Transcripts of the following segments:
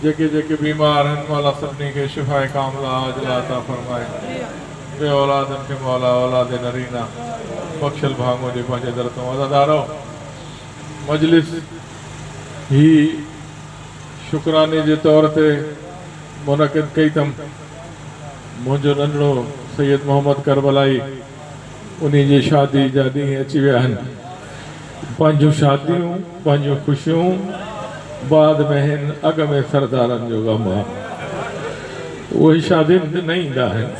जेके जेके बीमार हैं मौला सभिनी खे शिफ़ाए कामिला आजिला अता फरमाए। बे औलादनि खे मौला औलाद नरीना बख्शल भांगो जे पंहिंजे दर तों अदादारो। मजलिस ही शुक्राने जे तौर ते मुनक़िद कई अथमि। मुंहिंजो नंढड़ो सैयद मोहम्मद करबलाई उन जी शादी जा ॾींहं अची विया आहिनि। पंहिंजूं शादियूं पंहिंजूं ख़ुशियूं बाद में हिन अॻ में सरदारनि जो ग़म आहे। उहे शादियुनि ते न ईंदा आहिनि,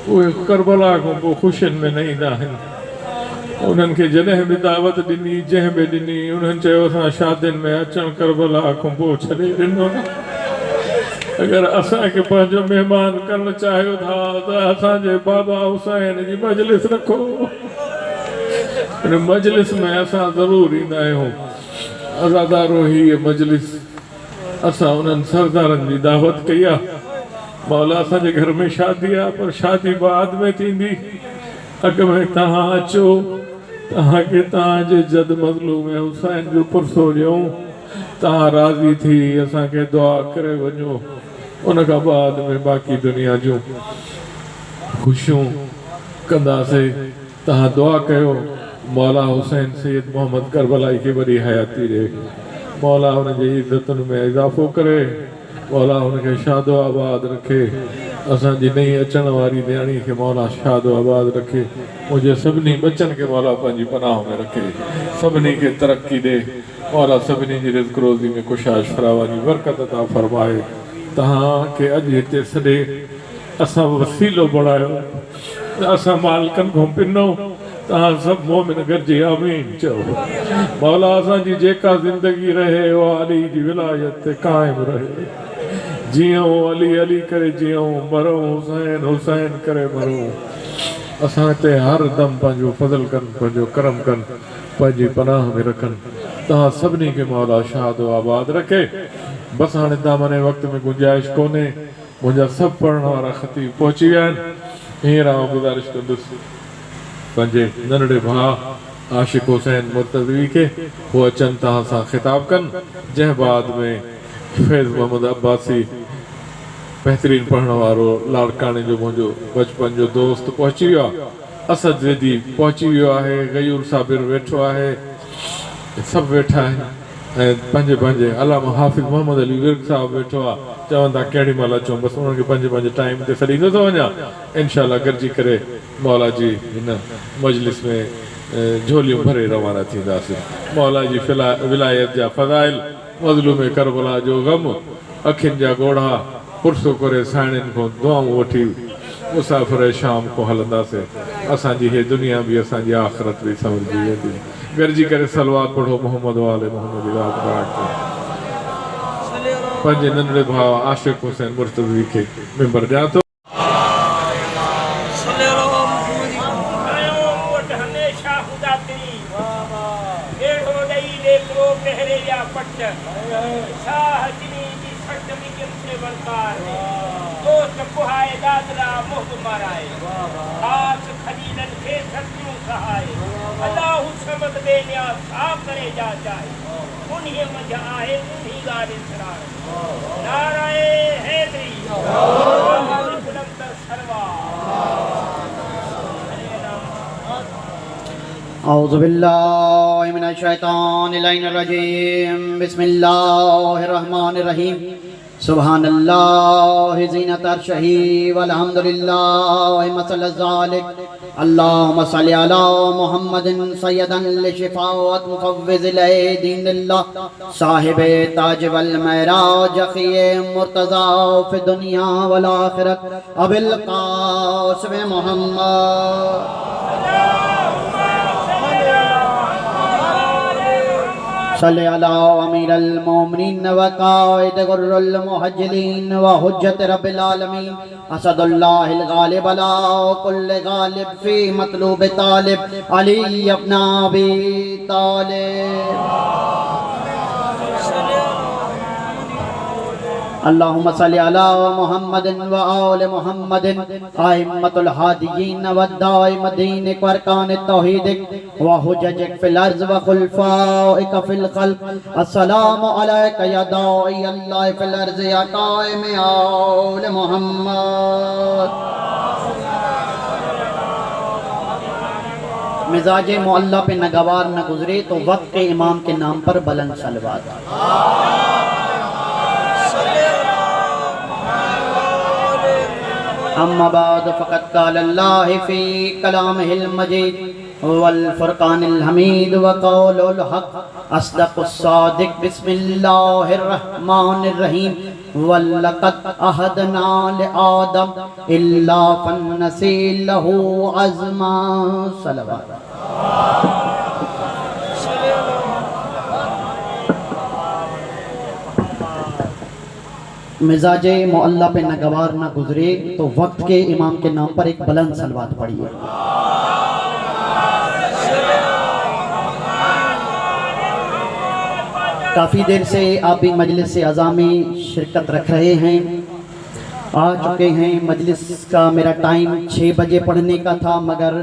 उहे करबला खां पोइ ख़ुशियुनि में न ईंदा आहिनि। उन्हनि खे जॾहिं बि दावत ॾिनी जंहिं बि ॾिनी उन्हनि चयो असां शादियुनि में अचणु करबला खां पोइ छॾे ॾिनो। अगर असांखे पंहिंजो महिमान करणु चाहियो था त असांजे बाबा हुसैन जी मजलिस रखो। इन मजलिस में असां ज़रूरु ईंदा आहियूं। अज़ादारो हीअ मजलिस असां उन्हनि सरदारनि जी दावत कई आहे। मौला असांजे घर में शादी आहे पर शादी बाद में थींदी। अॻ में तव्हां अचो, तव्हांखे तव्हांजे जद मज़लूम हुसैन जो पुरसो ॾियूं। तव्हां राज़ी थी असांखे दुआ करे वञो। उन खां बाद में बाक़ी दुनिया जूं ख़ुशियूं कंदासीं। तव्हां दुआ कयो मौला हुसैन सैयद मोहम्मद करबलाई खे वॾी हयाती ॾे। मौला हुनजी इज़तुनि में इज़ाफ़ो करे। मौला हुनखे शादो आबाद रखे। असांजी नई अचण वारी न्याणी खे मौला शादो आबाद रखे। मुंहिंजे सभिनी बचनि खे मौला पंहिंजी पनाह में रखे। सभिनी खे तरक़ी ॾे। मौला सभिनी जी रिज़्क़ रोज़ी में कुशाश फरावानी बरकत अता फरमाए। तव्हांखे अॼु हिते सॾे असां वसीलो बणायो त असां मालिकनि खां पिनो। तव्हां सभु मोमिन गॾिजी आमीन चओ। मौला असांजी जेका ज़िंदगी रहे उहा अली जी विलायत ते क़ाइमु रहे। जीअं अली अली करे जीअं मरूं, हुसैन हुसैन करे मरूं। असां हिते हर दम पंहिंजो फज़ल कनि, पंहिंजो करम कनि, पंहिंजी पनाह में रखनि। तव्हां सभिनी खे मौला शादो आबाद रखे। बसि हाणे दामन वक़्त में गुंजाइश कोन्हे। मुंहिंजा सभु पढ़ण वारा ख़तीब पहुची विया आहिनि। हींअर आउं गुज़ारिश कंदुसि पंहिंजे नंढड़े भाउ आशिक़ हुसैन मुर्तज़वी खे उहे अचनि तव्हां सां ख़िताब कनि। जंहिं बाद में फैज़ मोहम्मद अब्बासी बहितरीन पढ़ण वारो लाड़काणे जो मुंहिंजो बचपन जो दोस्त पहुची वियो आहे। असद ज़ैदी पहुची वियो आहे। गयूर साबिर वेठो आहे। सभु वेठा आहिनि ऐं पंहिंजे पंहिंजे अलामा हाफ़िज़ मोहम्मद अली विर्क साहिबु वेठो आहे। चवंदा केॾी महिल अचूं, बसि उन्हनि खे पंहिंजे पंहिंजे टाइम ते छॾींदो थो वञा। इनशाला गॾिजी करे मौला जी हिन मजलिस में झोलियूं भरे रवाना थींदासीं। मौला जी विलायत जा फ़ज़ाइल, मज़लूम करबला जो ग़म, अखियुनि जा ॻोढ़ा पुरसो करे साइणियुनि खां दुआऊं वठी मुसाफ़िर शाम को हलंदासीं। असांजी हीअ दुनिया बि असांजी आख़िरत बि संवरजी वेंदी। गॾिजी करे सलवात पढ़ो मोहम्मद वाले मोहम्मद। पंहिंजे नंढड़े भाउ आशिक़ हुसैन मुर्तज़वी खे मेंबर ॾियां थो। औज़ु बिल्लाहि मिनश शैतानिर रजीम। बिस्मिल्लाहिर रहमानिर रहीम। सुब्हानल्लाहि ज़ीनत अर्शिही वल्हम्दुलिल्लाहि मसला ज़ालिक। अल्लाहुम्मा सल्लि अला मुहम्मदिन सय्यदन लिशिफ़ाअत मुफ़व्विज़िल दीनिल्लाह साहिबे ताज वल महराज अख़िए मुर्तज़ा फ़ि दुनिया वल आख़िरत अबिल क़ासिम मोहम्मद सल्ले अला अमीरुल मोमिनीन व क़ाइद गुर्रुल मुहज्जिलीन व हुज्जत रब्बिल आलमीन असदुल्लाहिल गालिब अला कुल्लि गालिब फी मतलूब तालिब अली इब्न अबी तालिब। अल्लाहुम्मा सल्लि अला मुहम्मदिन व आले मुहम्मदिन आइम्मतुल हादियीन व दाइमदीन व अरकान तौहीदिक व हुज्जतिक फिल अर्ज़ व खुलफाइक फिल खल्क़। अस्सलामु अलैका या दाई अल्लाह फिल अर्ज़ या काइम आले मुहम्मद। मिजाज मुअल्ला पे नगवार न गुजरे तो वक्त के इमाम के नाम पर बुलंद सलवात। अम्मा बाद फ़क़द क़ाल अल्लाह फ़ी कलामिहिल मजीद वल फ़ुरक़ानिल हमीद व क़ौलुल हक़ अस्दक़ुस सादिक़ बिस्मिल्लाहिर रहमानिर रहीम वल्लक़द अहदना लिआदम इल्ला फन्नसी लहू अज़्मा। सलवात। मिजाज मुअल्ला पे नगवार ना गुजरे तो वक्त के इमाम के नाम पर एक बुलंद सलवात पढ़िए। काफ़ी देर से आप भी मजलिस से अज़ा में शिरकत रख रहे हैं, आ चुके हैं। मजलिस का मेरा टाइम 6 बजे पढ़ने का था, मगर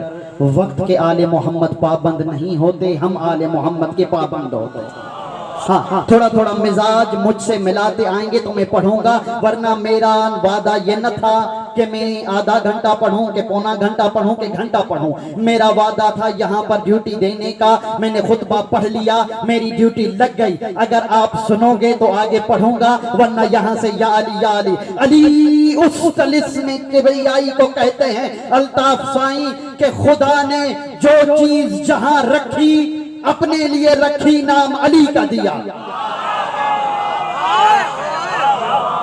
वक्त के आले मोहम्मद पाबंद नहीं होते, हम आले मोहम्मद के पाबंद होते। हाँ, थोड़ा थोड़ा मिजाज मुझसे मिलाते आएंगे तो मैं पढ़ूंगा, वरना मेरा वादा ये न था कि मैं आधा घंटा पढ़ूं कि पौना घंटा पढ़ूं कि घंटा पढ़ूं। मेरा वादा था यहाँ पर ड्यूटी देने का। मैंने खुतबा पढ़ लिया, मेरी ड्यूटी लग गई। अगर आप सुनोगे तो आगे पढ़ूंगा, वरना यहाँ से या अली या अली। अली उस तिलिस्म किबरियाई को कहते हैं, अल्ताफ साईं के खुदा ने जो चीज जहां रखी अपने लिए रखी, नाम अली का दिया।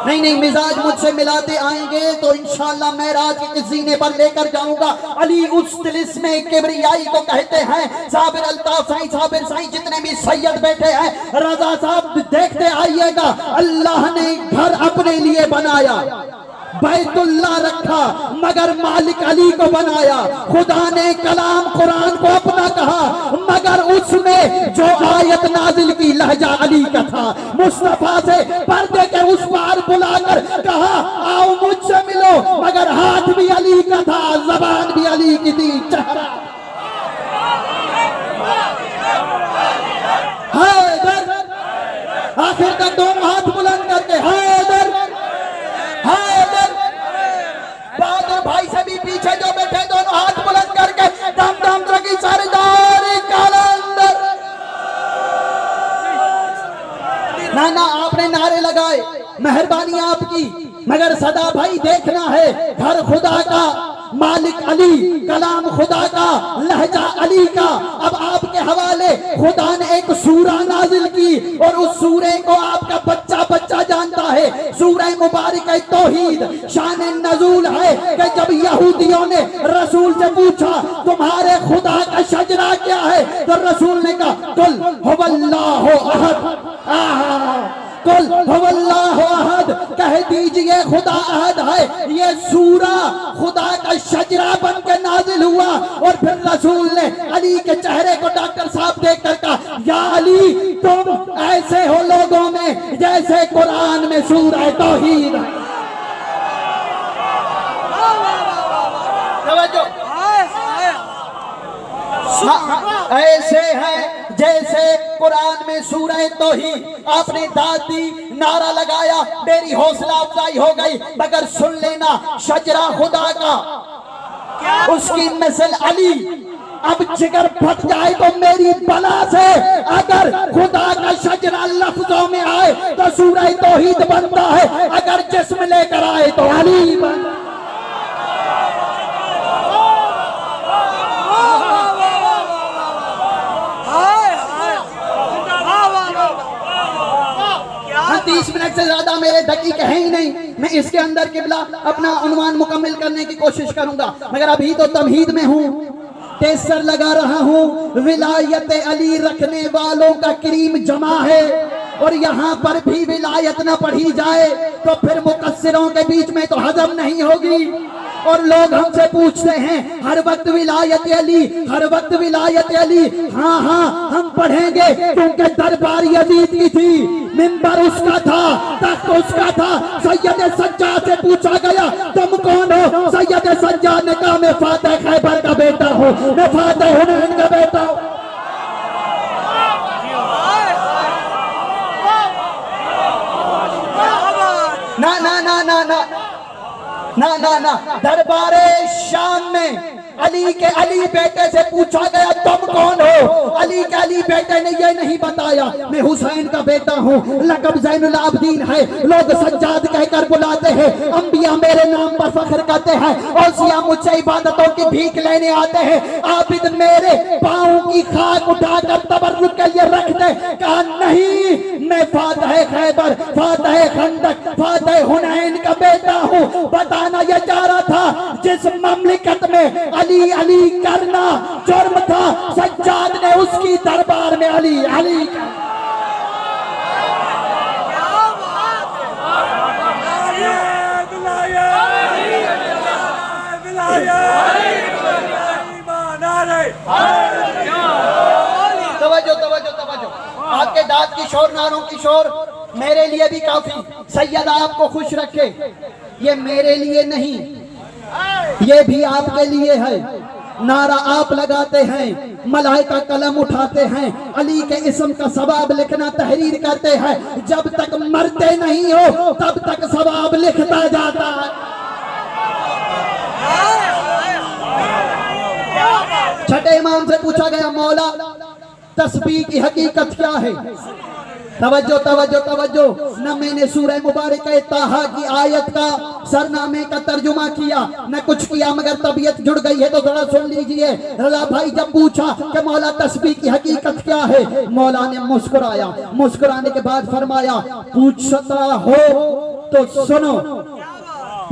नहीं, मिजाज मुझसे मिलाते आएंगे तो इंशाअल्लाह मैं राज के सीने पर लेकर जाऊंगा। अली उस तिलिस्म किबरियाई को कहते हैं। साबिर अल्ताफ साईं, साबिर साईं, जितने भी सैयद बैठे हैं, रजा साहब देखते आइएगा। अल्लाह ने घर अपने लिए बनाया, बैतुल्लाह रखा, मगर मालिक अली को बनाया। खुदा ने कलाम कुरान को अपना कहा, मगर उसमें जो आयत नाजिल की लहजा अली का था। मुस्तफा से पर्दे के उस पार बुलाकर कहा, आओ मुझसे मिलो, मगर हाथ भी अली का था, जबान भी अली की थी, चेहरा हैदर। आखिर तक दोनों हाथ बुलंद करके हैदर हैदर। बहादुर भाई से भी पीछे जो बैठे दोनों हाथ बुलंद करके दम दम रखी सरदार कलंदर। ना आपने नारे लगाए, मेहरबानी आपकी, मगर सदा भाई देखना है घर खुदा का, मालिक अली, कलाम खुदा का, लहजा अली का। अब आपके हवाले खुदा ने एक सूरा नाजिल की और उस सूरे को आपका बच्चा बच्चा जानता है। सूरह मुबारक तौहीद शान नज़ूल है कि जब यहूदियों ने रसूल से पूछा तुम्हारे खुदा का शजरा क्या है, तो रसूल ने कहा कुल हुवल्लाहु अहद, कुल हुवल्लाहु अहद, कह दीजिए खुदा अहद है। ये सूरा खुदा का शजरा बन के नाजिल हुआ। और फिर रसूल ने अली के चेहरे को डॉक्टर साहब देखकर कहा, या अली तुम ऐसे हो लोगों में जैसे कुरान में सूरह तौहीद है। ऐसे है जैसे कुरान में सूरह तौहीद। आपने दादी नारा लगाया, मेरी हौसला अफजाई हो गई, मगर सुन लेना शजरा खुदा का, उसकी मिसल अली। अब जिगर फट जाए तो मेरी बला से, अगर खुदा का शजरा लफ्जों में आए तो सूरह तौहीद बनता है, अगर जिस्म लेकर आए तो अली बनता। हाँ, 30 मिनट से ज्यादा मेरे दकीके हैं ही नहीं। मैं इसके अंदर किबला अपना उन्वान मुकम्मल करने की कोशिश करूंगा, मगर अभी तो तमहीद में हूँ, टेसर लगा रहा हूँ। विलायत अली रखने वालों का करीम जमा है, और यहाँ पर भी विलायत न पढ़ी जाए तो फिर मुकस्सिरों के बीच में तो हजम नहीं होगी। और लोग हमसे पूछते हैं हर वक्त विलायत अली, हर वक्त विलायत अली। हाँ हाँ हम पढ़ेंगे, क्योंकि दरबार यजीद की थी, मिंबर उसका था, तख्त उसका था। सैयद सज्जाद से पूछा गया तुम कौन हो? सैयद सज्जाद ने कहा मैं फातह खैबर का बेटा हूँ, मैं फातह हुनैन का बेटा हूँ। ना ना ना ना ना ना ना ना दरबारे शाम में अली के अली बेटे से पूछा गया तुम कौन हो? अली के अली बेटे ने ये नहीं बताया मैं हुसैन का बेटा हूँ, लक़ब ज़ैनुल आबिदीन है, लोग सज्जाद कहकर बुलाते हैं, अंबिया मेरे नाम पर फख्र करते हैं, औसिया मुझसे इबादतों की भीख लेने आते हैं, आबिद मेरे पाँव की खाक उठाकर तबर्रुक के लिए रख दे। कहा नहीं, मैं फातह खैबर, फातह खंदक, फातह हुनैन का बेटा हूँ। बताना यह चाह रहा था जिस ममलिकत में अली अली करना जुर्म था, सज्जाद ने उसकी दरबार में अली अली। तवज्जो तवज्जो तवज्जो, आपके दाद की शोर, नारों की शोर मेरे लिए भी काफी। सैयद आपको खुश रखे, ये मेरे लिए नहीं, ये भी आपके लिए है। नारा आप लगाते हैं, मलाइका कलम उठाते हैं, अली के इस्म का सवाब लिखना तहरीर करते हैं। जब तक मरते नहीं हो तब तक सवाब लिखता जाता है। छठे इमाम से पूछा गया मौला तस्बीह की हकीकत क्या है? तवज्जो तवज्जो तवज्जो, न मैंने सूरह मुबारक ताहा की आयत का सरनामे का तर्जुमा किया, न कुछ किया, मगर तबीयत जुड़ गई है तो थोड़ा सुन लीजिए। रजा भाई जब पूछा कि मौला तस्बीह की हकीकत क्या है, मौला ने मुस्कुराया, मुस्कुराने के बाद फरमाया पूछता हो तो सुनो,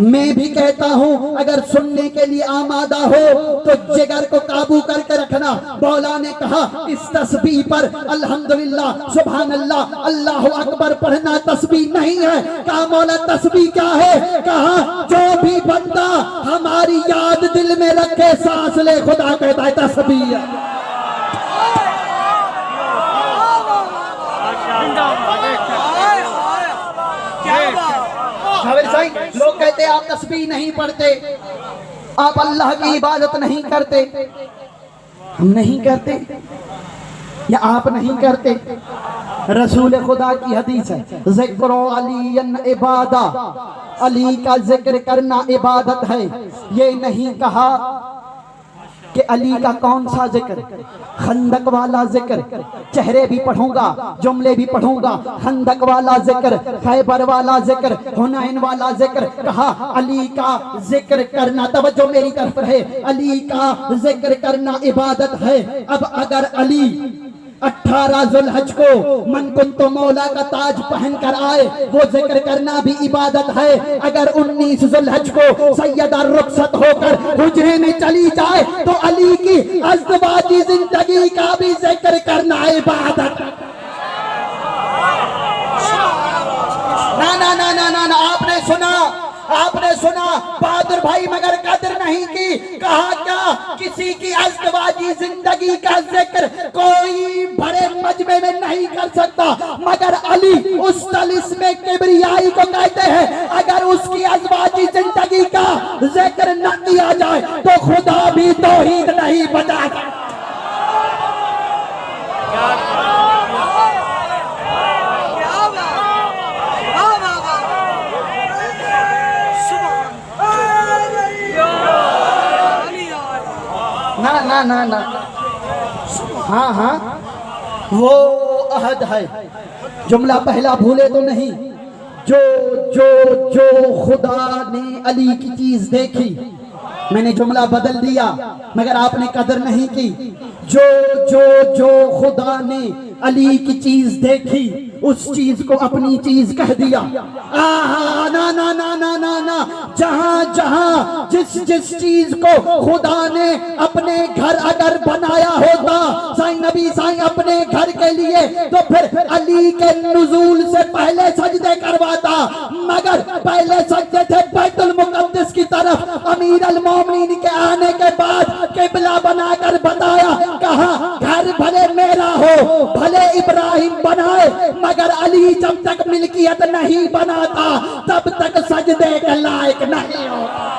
मैं भी कहता हूँ अगर सुनने के लिए आमादा हो तो जिगर को काबू करके रखना। मौला ने कहा इस तस्बीह पर अल्हम्दुलिल्लाह, सुभान अल्लाह, अल्लाहु अकबर पढ़ना तस्बीह नहीं है। कहा मौला तस्बीह क्या है? कहा जो भी बंदा हमारी याद दिल में रखे सांस ले खुदा कहता है तस्बीह। लोग कहते आप तस्बीह नहीं पढ़ते, आप अल्लाह की इबादत नहीं करते। हम नहीं करते या आप नहीं करते? रसूल खुदा की हदीस है, ज़िक्र अलीयन इबादा, अली का जिक्र करना इबादत है। ये नहीं कहा कि अली का कौन सा जिक्र, खंदक वाला जिक्र, चेहरे भी पढ़ूंगा, जुमले भी पढ़ूंगा, खंदक वाला जिक्र, खैबर वाला जिक्र, हुनैन वाला जिक्र। कहा अली का जिक्र करना, तवज्जो मेरी तरफ है, अली का जिक्र करना इबादत है। अब अगर अली 18 जुल्हज को मन कुंतो मौला का ताज पहनकर आए, वो जिक्र करना भी इबादत है। अगर 19 जुल्हज को सैयदा रुखसत होकर हुजरे में चली जाए तो अली की अज़दवाजी जिंदगी का भी जिक्र करना इबादत। ना ना ना ना ना, आपने सुना, आपने सुना बहादुर भाई, मगर कदर नहीं की। कहा क्या किसी की अज़दवाजी जिंदगी का जिक्र कोई बड़े मजमे में नहीं कर सकता, मगर अली उस तलिस्मे किबरियाई को कहते हैं अगर उसकी अज़दवाजी जिंदगी का जिक्र न किया जाए तो खुदा भी तौहीद नहीं बचाता। ना ना ना ना, हाँ हाँ वो अहद है। जुमला पहला भूले तो नहीं, जो जो जो खुदा ने अली की चीज देखी, मैंने जुमला बदल दिया मगर आपने कदर नहीं की। जो जो जो खुदा ने अली की चीज देखी उस चीज को अपनी चीज कह दिया। आहा ना ना ना ना ना ना, जहां जहां जिस जिस चीज को खुदा ने अपने घर अगर बनाया होता साईं नबी साईं अपने घर के लिए, तो फिर अली के नुज़ूल से पहले सजदे करवाता, मगर पहले सजदे थे बैतुल मुक़द्दस की तरफ अमीर अल मोमिनीन के आने के बाद किबला बनाकर बताया, कहा घर भले मेरा हो, भले इब्राहिम बनाए, मगर अली जब तक मिल्कियत नहीं बनाता तब तक सजदे के लायक नहीं होता।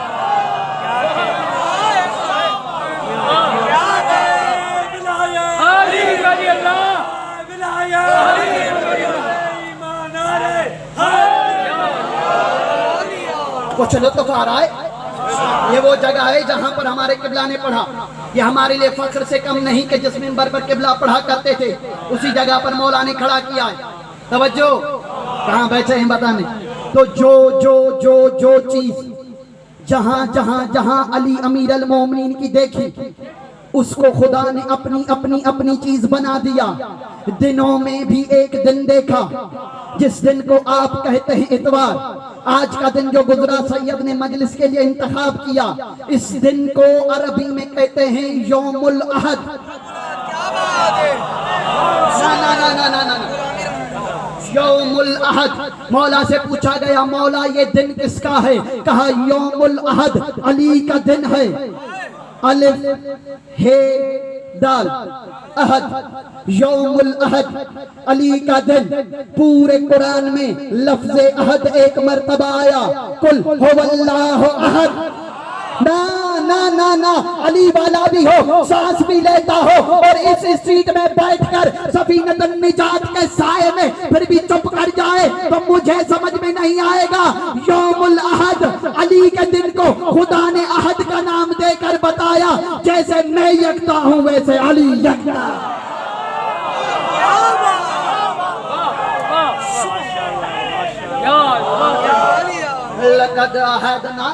कुछ लुत्फ आ रहा है। ये वो जगह है जहां पर हमारे किबला ने पढ़ा। ये हमारे लिए फख्र से कम नहीं कि जिस मिंबर पर किबला पढ़ा करते थे उसी जगह पर मौला ने खड़ा किया है। तवज्जो, कहां बैठे हैं बताने। तो जो जो जो जो चीज जहां जहां जहां अली अमीर अल मोमिनीन की देखी उसको खुदा ने अपनी अपनी अपनी चीज बना दिया। दिनों में भी एक दिन देखा जिस दिन को आप कहते हैं इतवार। आज का दिन जो गुजरा सैयद ने मजलिस के लिए इंतखाब किया, इस दिन को अरबी में कहते हैं यौमुल अहद। ना ना ना ना ना यौमुल अहद। मौला से पूछा गया, मौला ये दिन किसका है? कहा यौमुल अहद, अली का दिन है। अलिफ हे दाल अहद, यौमुल अहद, अली का दिन। पूरे कुरान में लफ्ज़ अहद एक मर्तबा आया, कुल हुवल्लाहु अहद। ना ना ना ना, अली वाला भी हो, सांस भी लेता हो और इस स्ट्रीट में बैठकर सफीनतुन निजात के साए में फिर भी चुप कर जाए तो मुझे समझ में नहीं आएगा। यौमुल अहद, अली के दिन को खुदा ने अहद का नाम देकर बताया। जैसे मैं यकता हूं वैसे अली यकता। लक़द अहदना,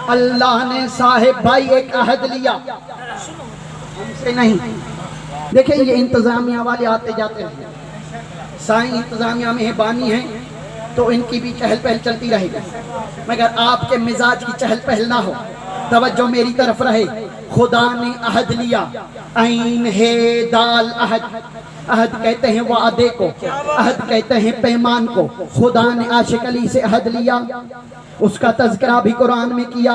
अल्लाह ने साहिब भाई एक अहद लिया हमसे नहीं। देखिए ये इंतजामिया वाले आते जाते हैं, साईं इंतजामिया में बानी है तो इनकी भी चहल पहल चलती रहेगी, मगर आपके मिजाज की चहल पहल ना हो। तवज्जो मेरी तरफ रहे। खुदा ने अहद लिया, ऐन है दाल अहद। अहद कहते हैं वादे को, अहद कहते हैं पैमान को। खुदा ने आशिक अली से अहद लिया, उसका तज़किरा भी कुरान में किया।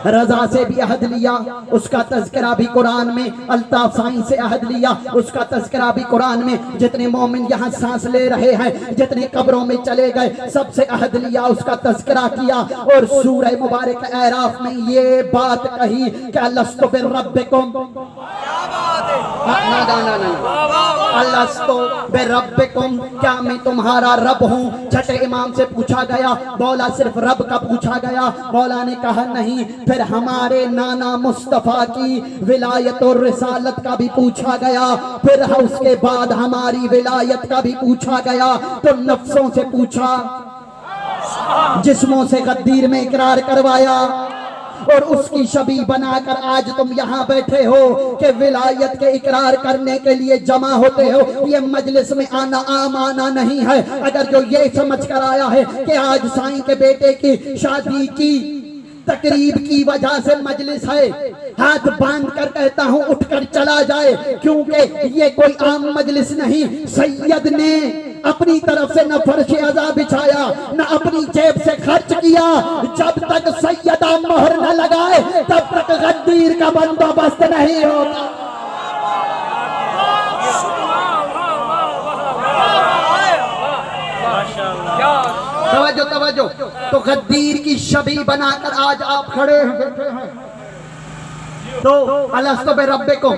रजा से भी अहद लिया, उसका तज़किरा भी कुरान में। अल्ताफ साईं से अहद लिया, उसका तज़किरा भी कुरान में। जितने मोमिन यहाँ सांस ले रहे हैं, जितने कब्रों में चले गए, सबसे अहद लिया, उसका तज़किरा किया। और सूरह मुबारक आराफ में ये बात कही कि अलस्तु बिरब्बिकुम, अलस्तु बिरब्बिकुम, क्या मैं तुम्हारा रब हूँ? छठे इमाम से पूछा गया, मौला सिर्फ रब का पूछा गया? मौला ने कहा नहीं। फिर हमारे नाना मुस्तफा की विलायत और रिसालत का भी पूछा गया, फिर उसके बाद हमारी विलायत का भी पूछा गया। तो नफ्सों से पूछा, जिस्मों से गद्दीर में इकरार करवाया और उसकी शबी बनाकर आज तुम यहाँ बैठे हो कि विलायत के इकरार करने के लिए जमा होते हो। ये मजलिस में आना आम आना नहीं है। अगर जो ये समझ कर आया है कि आज साईं के बेटे की शादी की तकरीब की वजह से मजलिस है, हाथ बांध कर कहता हूँ उठकर चला जाए, क्योंकि ये कोई आम मजलिस नहीं। सैयद ने अपनी तरफ से न फर्श अज़ा बिछाया, न अपनी जेब से खर्च किया। जब तक सैयदा मोहर न लगाए तब तक गद्दीर का बंदोबस्त नहीं होगा। तवज्जो तवज्जो। तो गद्दीर की शबी बनाकर आज आप खड़े हैं। तो अलस्तु बिरब्बिकुम,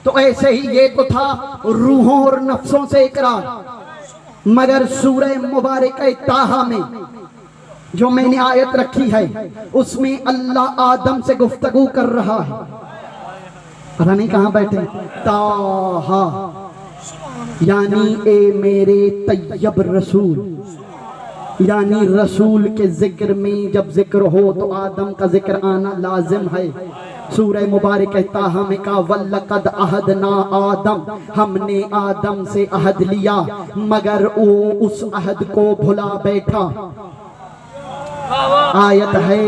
तो ऐसे ही ये तो था रूहों और नफ्सों से इकरार। मगर सूरह मुबारक ताहा में जो मैंने आयत रखी है उसमें अल्लाह आदम से गुफ्तगू कर रहा है। पता नहीं कहाँ बैठे। ताहा यानी ए मेरे तैयब रसूल, यानी रसूल के जिक्र में जब जिक्र हो तो आदम का जिक्र आना लाजिम है। सूरह मुबारक ताहा में का वल्लक़द अहदना आदम, हमने आदम से अहद लिया मगर वो उस अहद को भुला बैठा। आयत है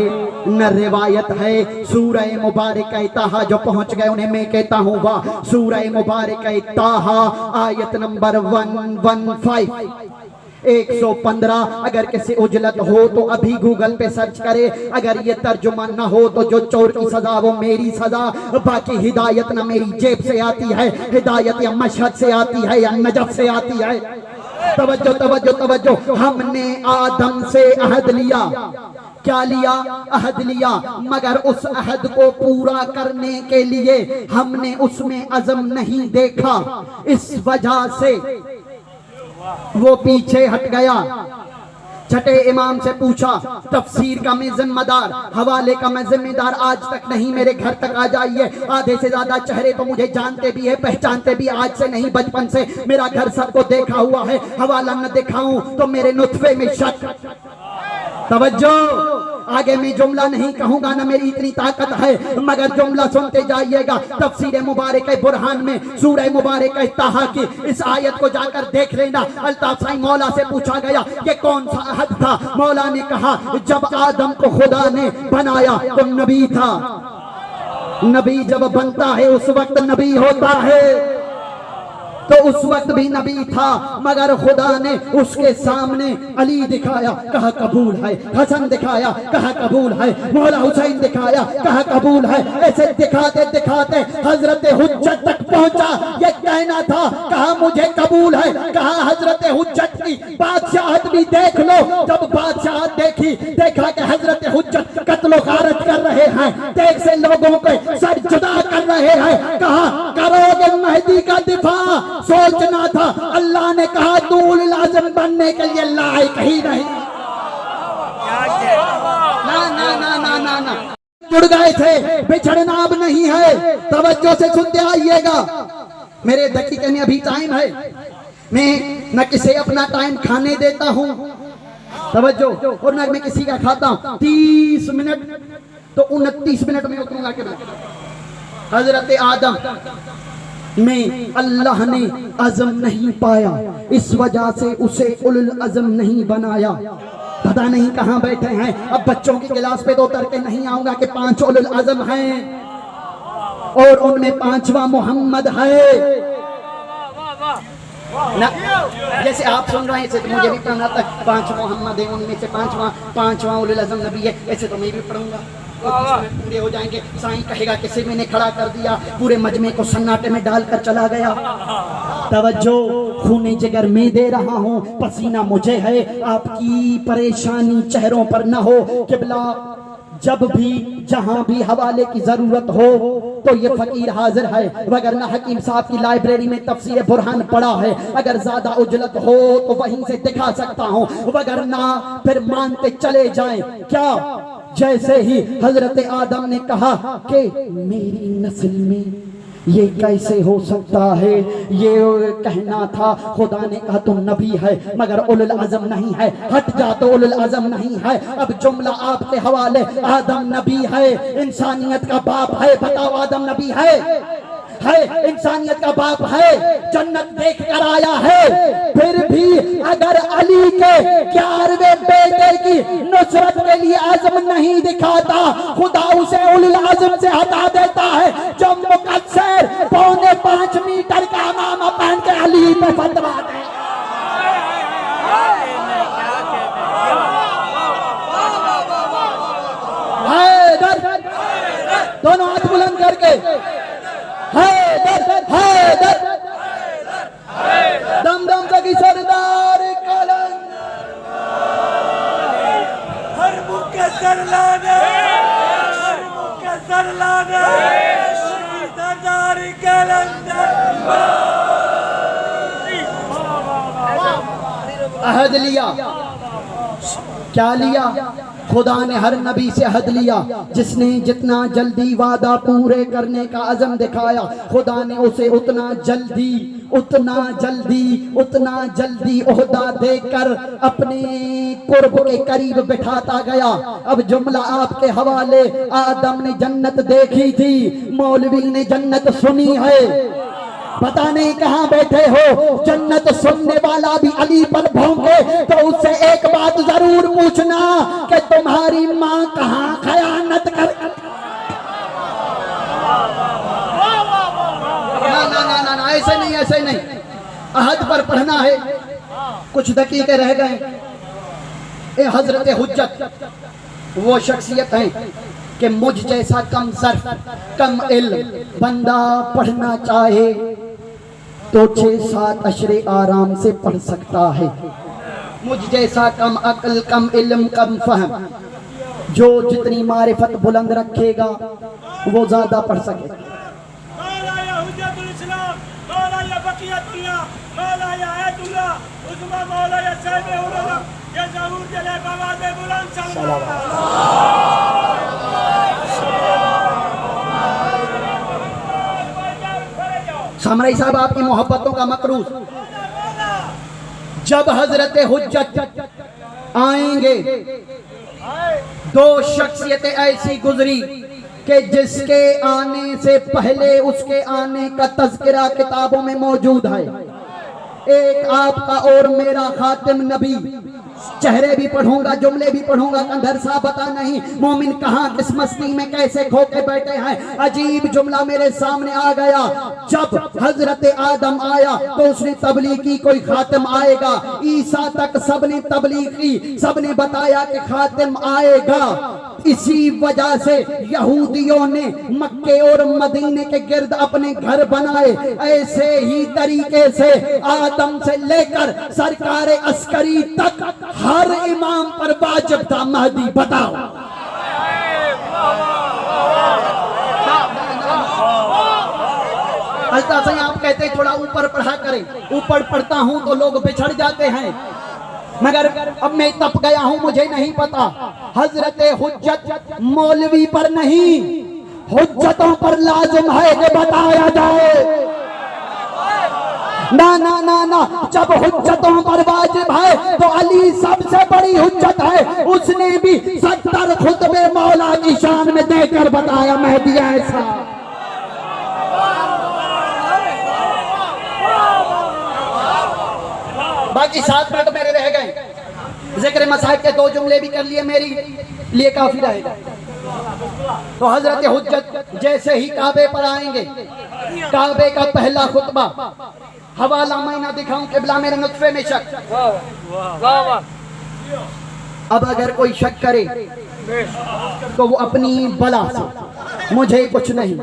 न रिवायत है। सूरह मुबारक ताहा जो पहुंच गए उन्हें मैं कहता हूँ वाह। सूरह मुबारक ताहा आयत नंबर 115, 115। अगर किसी उजलत हो तो अभी गूगल पे सर्च करे। अगर ये तर्जुमा न हो तो जो चोर की सजा वो मेरी सजा। बाकी हिदायत ना मेरी जेब से आती है, हिदायत या मशहद से आती है या नजफ से आती है। तवज्जो तवज्जो तवज्जो। हमने आदम से अहद लिया, क्या लिया? अहद लिया। मगर उस अहद को पूरा करने के लिए हमने उसमें अज़म नहीं देखा, इस वजह से वो पीछे हट गया। छठे इमाम से पूछा, तफसीर का मैं जिम्मेदार, हवाले का मैं जिम्मेदार, आज तक नहीं, मेरे घर तक आ जाइए। आधे से ज्यादा चेहरे तो मुझे जानते भी है, पहचानते भी, आज से नहीं बचपन से मेरा घर सबको देखा हुआ है। हवाला न दिखाऊं तो मेरे नुत्फे में शक। तवज्जो, आगे मैं जुमला नहीं कहूंगा, ना मेरी इतनी ताकत है, मगर जुमला सुनते जाइएगा। तफसीर मुबारक बुरहान में सूरह मुबारक ताहा की इस आयत को जाकर देख लेना। अल्ताफ साईं मौला से पूछा गया ये कौन सा अहद था? मौला ने कहा जब आदम को खुदा ने बनाया तो नबी था। नबी जब बनता है उस वक्त नबी होता है, तो उस वक्त भी नबी था, मगर खुदा ने उसके सामने अली दिखाया, कहा कबूल है। हसन दिखाया, कहा कबूल है। मौला हुसैन दिखाया, कहा कबूल है। ऐसे दिखाते दिखाते हजरत हुज्जत तक पहुंचा। ये कहना था, कहा मुझे कबूल है। कहा हजरत हुज्जत की बादशाहत भी देख लो। जब बादशाहत देखी, देखा कि हजरत हुज्जत कत्लो गारत कर रहे हैं, देख से लोगों के सर जुदा कर रहे हैं। कहा करोगे मेहदी का दिफा? सोचना था, अल्लाह ने कहा तू उलुल आज़म बनने के लिए लायक ही नहीं। ना ना ना ना ना ना, जुड़ गए थे, बिछड़ना अब नहीं है। तवज्जो से सुनते आइएगा। मेरे दकीके में अभी टाइम है, मैं न किसी अपना टाइम खाने देता हूँ, तवज्जो, और न मैं किसी का खाता हूँ। 30 मिनट तो 29 मिनट में उतरूंगा के बाद। हजरत आदम में अल्लाह ने अज़म नहीं पाया, इस वजह से उसे उलुल अज़म नहीं बनाया। पता नहीं कहाँ बैठे हैं। अब बच्चों की क्लास पे तो उतर के नहीं आऊंगा कि 5 उलुल अज़म हैं और उनमें 5वां मोहम्मद है ना। जैसे आप सुन रहे हैं ऐसे तो मुझे भी पढ़ना था, 5 मोहम्मद है, उनमें से 5वां उलुल अज़म नबी है, ऐसे तो मैं भी पढ़ूंगा। पूरे हो जाएंगे। साईं कहेगा किसी मैंने खड़ा कर दिया, पूरे मजमे को सन्नाटे में डालकर चला गया। तवज्जो, खूने जिगर में दे रहा हूँ, पसीना मुझे है, आपकी परेशानी चेहरों पर न हो। किबला, जब भी जहां भी हवाले की जरूरत हो तो ये फकीर हाजिर है, वगरना हकीम साहब की लाइब्रेरी में तफसीर बुरहान पड़ा है। अगर ज्यादा उजलत हो तो वहीं से दिखा सकता हूँ, वगरना फिर मानते चले जाएं। क्या? जैसे ही हजरत आदम ने कहा कि मेरी नस्ल में ये कैसे हो सकता है, ये कहना था। खुदा ने कहा तुम नबी है मगर उलुल आज़म नहीं है, हट जा तो उलुल आज़म नहीं है। अब जुमला आपके हवाले, आदम नबी है, इंसानियत का बाप है। बताओ आदम नबी है, इंसानियत का बाप है, जन्नत देख कर आया है। फिर भी अगर अली के 11वें बेटे की नुसरत के लिए आज़म नहीं दिखाता, खुदा उसे उलुल आज़म से हटा देता है। जो मुकद्दर 4.25 मीटर का इमामा पहन के अली पे फतवा दे। दोनों हाथ बुलंद करके दम दम तक सरदार हर मुकद्दर लाने, हर मुकद्दर लाने, सरदार अहद लिया। क्या लिया? खुदा ने हर नबी से अहद लिया। जिसने जितना जल्दी वादा पूरे करने का अज़म दिखाया, खुदा ने उसे उतना जल्दी ओहदा देकर अपने कुर्ब के करीब बिठाता गया। अब जुमला आपके हवाले, आदम ने जन्नत देखी थी, मौलवी ने जन्नत सुनी है। पता नहीं कहाँ बैठे हो, जन्नत सुनने वाला भी अली पर भौंके तो उससे एक बात जरूर पूछना कि तुम्हारी माँ कहाँ खयानत कर। ना ना ना ना, ऐसे नहीं, ऐसे नहीं। अहद पर पढ़ना है, कुछ दकीके रह गए। ए हजरत हुज्जत वो शख्सियत है कि मुझ जैसा कम सर्फ कम इल्म बंदा पढ़ना चाहे तो 6-7 अशरे आराम से पढ़ सकता है। मुझ जैसा कम अक्ल कम इल्म कम फहम जो जितनी मारिफत बुलंद रखेगा वो ज्यादा पढ़ सके। सामराई साहब आपकी मोहब्बतों का मकरूज। जब हजरत हुज्जत आएंगे, दो शख्सियतें ऐसी गुजरी कि जिसके आने से पहले उसके आने का तज़किरा किताबों में मौजूद है। एक आपका और मेरा खातिम नबी, चेहरे भी पढ़ूंगा जुमले भी पढ़ूंगा, कंधर सा पता नहीं मोमिन कहाँ किस मस्ती में कैसे खो के बैठे हैं। अजीब जुमला मेरे सामने आ गया। जब हजरत आदम आया तो उसने तबलीग की, कोई खातिम आएगा। ईसा तक सबने तबलीग की, सबने बताया कि खातिम आएगा। इसी वजह से यहूदियों ने मक्के और मदीने के गिर्द अपने घर बनाए। ऐसे ही तरीके से आदम से लेकर सरकार अस्करी तक हर इमाम पर वाजिब था महदी। बताओ अल्ताफ से आप कहते हैं थोड़ा ऊपर पढ़ा करें। ऊपर पढ़ता हूं तो लोग बिछड़ जाते हैं, मगर अब मैं तप गया हूं, मुझे नहीं पता। हजरत हुज्जत मौलवी पर नहीं, हुज्जतों पर लाजिम है कि बताया जाए। ना ना ना ना, जब हुज्जतों पर वाजिब है तो अली सबसे बड़ी हुज्जत है। उसने भी 70 खुतबे मौला की शान में देकर बताया महदी ऐसा। बाकी 7 मिनट मेरे रह गए। जिक्र मसाइब के 2 जुमले भी कर लिए, मेरी लिए काफी रहेगा। तो हजरत हुज्जत जैसे ही काबे पर आएंगे, काबे का पहला खुतबा, हवाला महीना दिखाऊं किबला मेरे नुत्फे में शक। अब अगर कोई शक करे तो वो अपनी बला से, मुझे कुछ नहीं।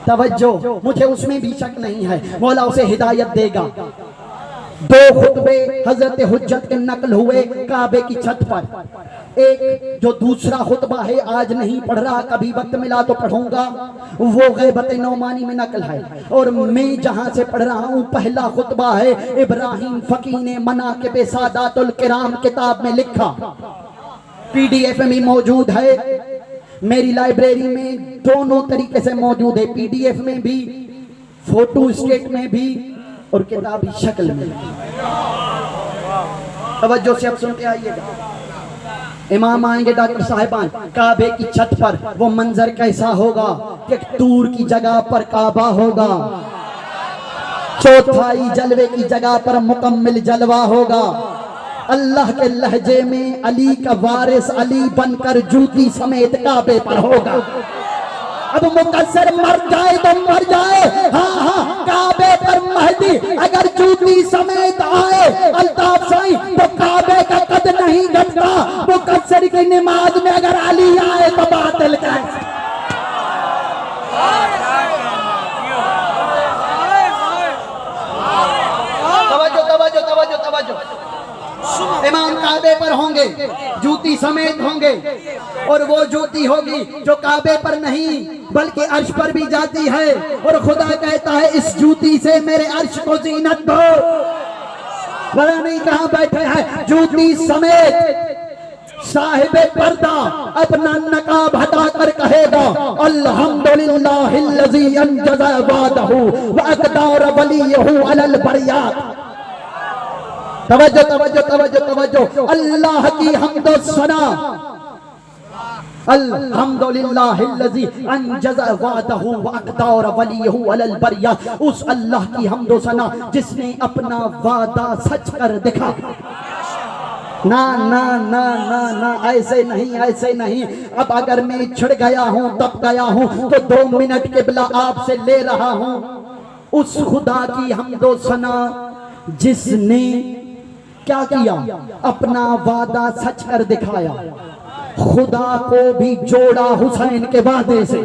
तवज्जो, मुझे उसमें भी शक नहीं है, मौला उसे हिदायत देगा। 2 खुतबे हजरत हुज्जत के नकल हुए काबे की छत पर। एक जो दूसरा खुतबा है आज नहीं पढ़ रहा, कभी वक्त मिला तो पढ़ूंगा, वो गैबत नौमानी में नकल है। और मैं जहां से पढ़ रहा हूं पहला खुतबा है इब्राहिम फकी ने मनाकिब सादातुल किराम किताब में लिखा। PDF में मौजूद है, मेरी लाइब्रेरी में दोनों तरीके से मौजूद है, PDF में भी, फोटो स्टेट में भी और किताबी शक्ल में। तवज्जो से अब सुनते आइएगा। इमाम आएंगे, डॉक्टर साहिबान, काबे की छत पर वो मंजर कैसा होगा कि तूर की जगह पर काबा होगा, चौथाई जलवे की जगह पर मुकम्मिल जलवा होगा। अल्लाह के लहजे में अली का वारिस अली बनकर जूती समेत काबे पर होगा। अब मुकस्सर मर जाए तो मर जाए, हाँ हाँ, काबे पर महदी अगर जूती समेत आए अल्ताफ साईं तो काबे का कद नहीं घटता। मुकस्सर की नमाज में अगर अली आए तो बातिल कैसे। तवज्जो तवज्जो तवज्जो तवज्जो। इमाम काबे पर होंगे, जूती समेत होंगे, और वो जूती होगी जो काबे पर नहीं बल्कि अर्श पर भी जाती है। और खुदा कहता है इस जूती से मेरे अर्श को जीनत दो। पता नहीं कहां बैठे हैं, जूती समेत साहिबे पर्दा अपना नकाब हटाकर कहेगा अल्हम्दुलिल्लाहिल्लज़ी अंजज़ा वादहू व अक़दार वलियहू अलल बरियात। तवज्जो तवज्जो तवज्जो तवज्जो। अल्लाह की हम्दो सना, अल्हम्दुलिल्लाहिल्लज़ी अंजज़ा वादहू व अक़दार वलियहू अलल बरियात। उस अल्लाह की हम्दो सना जिसने अपना वादा सच कर दिखा। ना ना ना ना ना, ऐसे नहीं ऐसे नहीं। अब अगर मैं छिड़ गया हूँ तब गया हूँ तो 2 मिनट किबला आपसे ले रहा हूँ। उस खुदा की हम्दो सना जिसने क्या किया? अपना वादा सच कर दिखाया, खुदा को भी जोड़ा हुसैन के वादे से।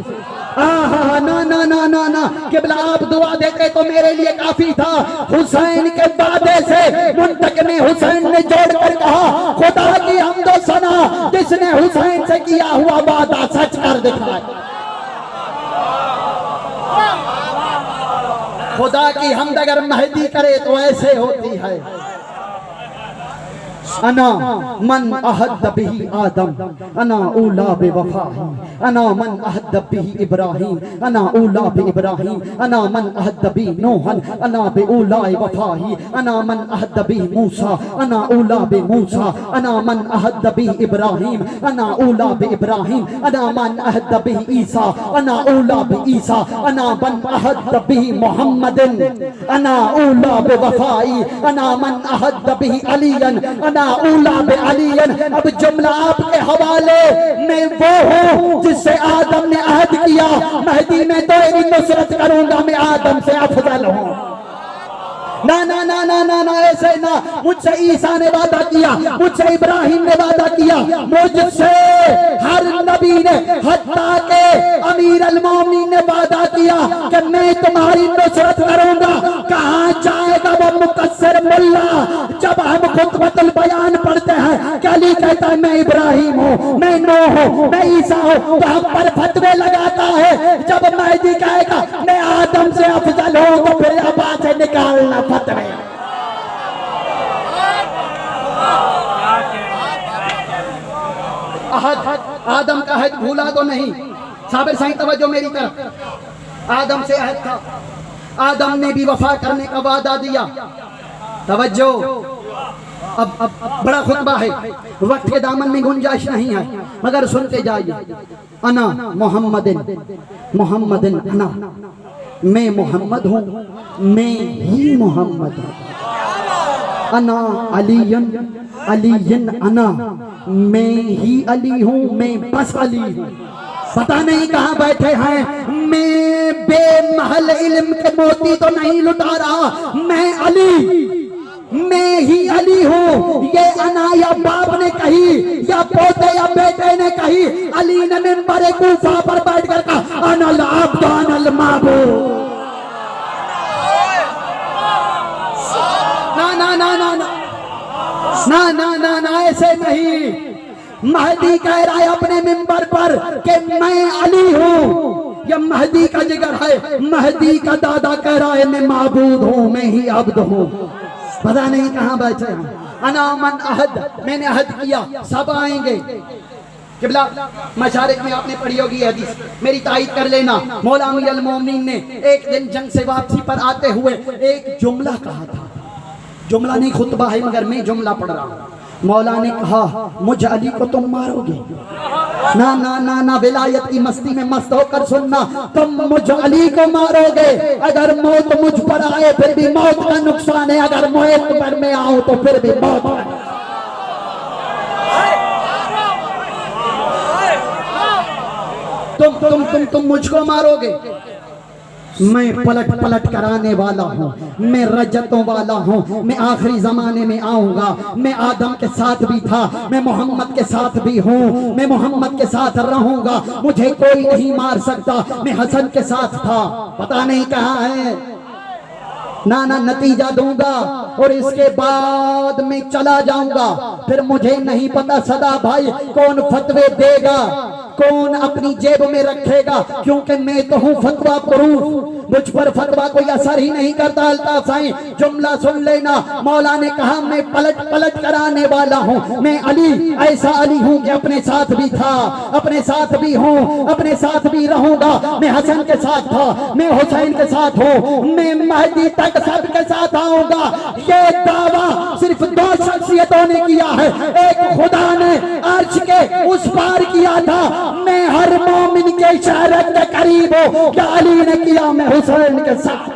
आहा, ना ना ना ना ना, किबला आप दुआ देते तो मेरे लिए काफी था। हुसैन के वादे से मुंतकिम हुसैन ने जोड़कर कहा, खुदा की हमदो सना जिसने हुसैन से किया हुआ वादा सच कर दिखाया। खुदा की हमद अगर मेहदी करे तो ऐसे होती है। अना मन अहद बिही आदम अना उला बेवफाही, अना मन अहद बिही इब्राहिम अना उला बे इब्राहिम, अना मन अहद बिही नूहन अना बे उला वफाही, अना मन अहद बिही मूसा अना उला बे मूसा, अना मन अहद बिही इब्राहिम अना उला बे इब्राहिम, अना मन अहद बिही ईसा अना उला बे ईसा, अना मन अहद बिही मुहम्मदिन अना उला बे वफाई, अना मन अहद बिही अलियन अना उला बे अलियन। अब जुमला आपके हवाले मैं वो हूँ जिससे आदम ने अहद किया, मेहदी में तेरी नुसरत करूंगा, मैं आदम से अफजल हूँ। ना ना ना ना ना ना, ऐसे ना। मुझसे ईसा ने वादा किया, मुझसे इब्राहिम ने वादा किया, मुझसे हर नबी ने, हत्ता के अमीर अल मोमिनीन ने वादा किया कि मैं तुम्हारी नुसरत करूंगा। कहाँ जाएगा वो मुकस्सिर मुल्ला? जब हम खुतबतुल बयान पढ़ते हैं कि अली कहता है मैं इब्राहिम हूँ, मैं नूह हूँ, मैं ईसा हूँ, तो हम पर फतवे लगाता है। जब मेहदी कहेगा मैं आदम से अफजल हूँ, तो फिर अब्बा से निकालना फतवे। आदम का अहद भूला तो नहीं? साबिर साईं तवज्जो मेरी तरफ। आदम से अहद था, आदम ने भी वफा करने का वादा दिया। तवज्जो, अब बड़ा खुतबा है, वक्त के दामन में गुंजाइश नहीं है, मगर सुनते जाइए। अना मोहम्मदिन मोहम्मदिन अना, मैं मोहम्मद हूँ, मैं ही मोहम्मद हूँ। अना अलीयन अलीयन अना, मैं ही अली हूँ, मैं बस अली हूँ। पता नहीं कहाँ बैठे हैं, मैं बेमहल इल्म के मोती तो नहीं लुटा रहा, मैं अली, मैं ही अली हूँ। ये अना या बाप ने कही या पोते या बेटे ने कही, अली ने मिंबर कूफा पर बैठकर कहा अनल अब्द अनल माबूद। ना ना ना ना ना ना ना ना ना, ऐसे नहीं। महदी कह रहा है अपने मिंबर पर कि मैं अली हूँ, यह महदी का जिगर है। महदी का दादा कह रहा है मैं माबूद हूँ, मैं ही अब्द हूँ। पता नहीं कहाँ बैठे हैं। अना मन अहद, मैंने अहद किया, सब आएंगे। किबला मशारिक में आपने पढ़ी होगी हदीस, मेरी तायीद कर लेना। मौला अमीर अल मोमिनीन ने एक दिन जंग से वापसी पर आते हुए एक जुमला कहा था। जुमला नहीं खुतबा है, मगर मैं जुमला पढ़ रहा हूँ। मौला ने कहा मुझ अली को तुम मारोगे? ना ना ना ना, विलायत की मस्ती में मस्त होकर सुनना, तुम मुझ अली को मारोगे। अगर मौत मुझ पर आए फिर भी मौत का नुकसान है, अगर मौत पर मैं आऊं तो फिर भी मौत है। तुम मुझको मारोगे? मैं पलट पलट कराने वाला हूँ, मैं रजतों वाला हूँ, मैं आखिरी जमाने में आऊंगा। मैं आदम के साथ भी था, मैं मोहम्मद के साथ भी हूँ, मैं मोहम्मद के साथ रहूंगा, मुझे कोई नहीं मार सकता। मैं हसन के साथ था, पता नहीं कहाँ है। ना ना, नतीजा दूंगा और इसके बाद मैं चला जाऊंगा। फिर मुझे नहीं पता सदा भाई कौन फतवे देगा, कौन अपनी जेब में रखेगा, क्योंकि मैं तो हूँ फतवा प्रूफ, मुझ पर फतवा कोई असर ही नहीं करता। अल्ताफ साईं जुमला सुन लेना। मौला ने कहा मैं पलट पलट कराने वाला हूँ, मैं अली ऐसा अली हूँ कि अपने साथ भी था, अपने साथ भी हूँ, अपने साथ भी रहूंगा। मैं हसन के साथ था, मैं हुसैन के साथ हूँ, मैं महदी तक सबके साथ आऊंगा। ये दावा सिर्फ दो शख्सियतों ने किया है, एक खुदा ने अर्श के उस पार किया था, मैं हर मोमिन के शहरत के करीब हूँ, क्या अली ने किया मैं हुसैन के साथ।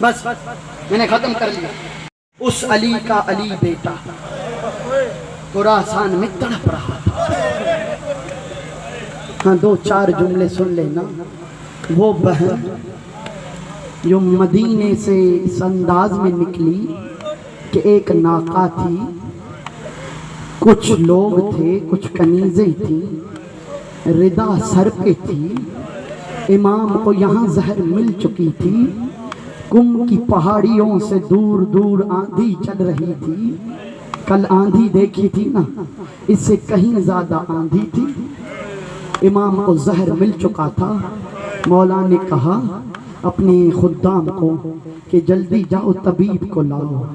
बस मैंने खत्म कर लिया। उस अली का अली बेटा खुरासान में तड़प रहा था। हाँ, दो चार जुमले सुन लेना। वो बहन जो मदीने से इस अंदाज में निकली कि एक नाका थी, कुछ लोग थे, कुछ कनीजें थी, रिदा सर पे थी। इमाम को यहाँ जहर मिल चुकी थी। कुम की पहाड़ियों से दूर दूर आंधी चल रही थी। कल आंधी देखी थी ना, इससे कहीं ज्यादा आंधी थी। इमाम को जहर मिल चुका था। मौला ने कहा अपने खुद्दाम को कि जल्दी जाओ तबीब को लाओ।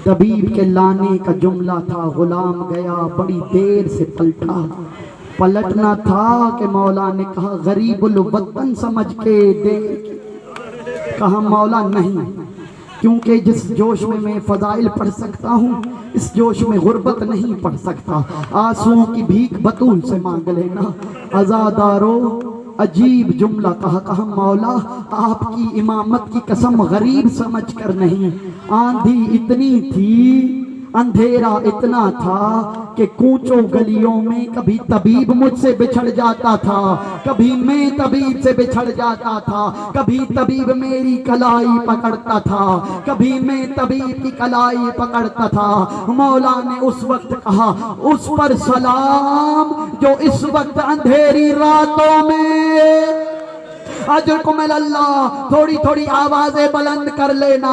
तबीब के लाने का जुमला था। गुलाम गया, बड़ी देर से पलटना था कि मौला ने कहा गरीबुल वतन समझ के दे। कहा मौला नहीं, क्योंकि जिस जोश में मैं फजाइल पढ़ सकता हूँ, इस जोश में गुर्बत नहीं पढ़ सकता। आंसुओं की भीख बतूल से मांग लेना। अज़ादारो अजीब जुमला कहा मौला आपकी इमामत की कसम गरीब समझ कर नहीं। आंधी इतनी थी, अंधेरा इतना था कि कूचों गलियों में कभी तबीब मुझसे बिछड़ जाता था, कभी मैं तबीब से बिछड़ जाता था, कभी तबीब मेरी कलाई पकड़ता था, कभी मैं तबीब की कलाई पकड़ता था। मौला ने उस वक्त कहा उस पर सलाम जो इस वक्त अंधेरी रातों में अजरकुम अल्लाह, थोड़ी थोड़ी आवाजें बुलंद कर लेना।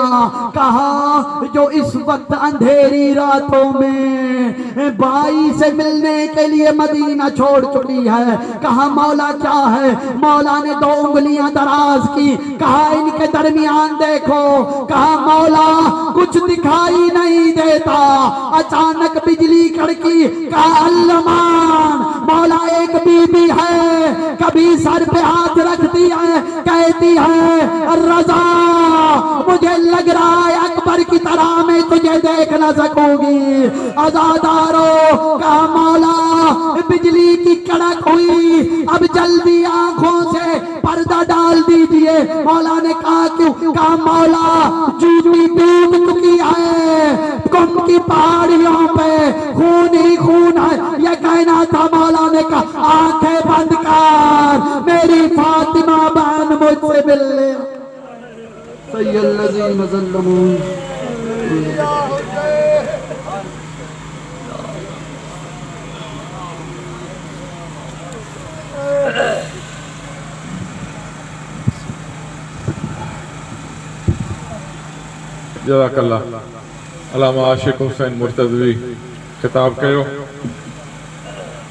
कहा जो इस वक्त अंधेरी रातों में भाई से मिलने के लिए मदीना छोड़ चुकी है। कहा मौला क्या है? मौला ने दो उंगलियां दराज की। कहा इनके दरमियान देखो। कहा मौला कुछ दिखाई नहीं देता। अचानक बिजली कड़की। कहा अल्लामान, मौला एक बीबी है, कभी सर पे हाथ रखती है, कहती है रजा मुझे लग रहा है अकबर की तरह मैं तुझे देख न सकूंगी। अज़ादारो का मौला बिजली की कड़क हुई, अब जल्दी आंखों से पर्दा डाल दीजिए। मौला ने कहा क्यों? कहा मौला जूती टूट चुकी है, कुम की पहाड़ियों पे खून ही खून है, यह कहना था। मौला ने कहा आंखें बंद कर, मेरी फातिमा बहन मुझसे मिलने। सय्यदुल ज़ल्लमून जज़ाकल्लाह। अल्लामा आशिक हुसैन मुर्तज़वी खिताब कयो।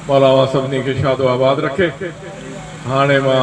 मौला सभिनी खे शादो आबाद रखे। हाणे मां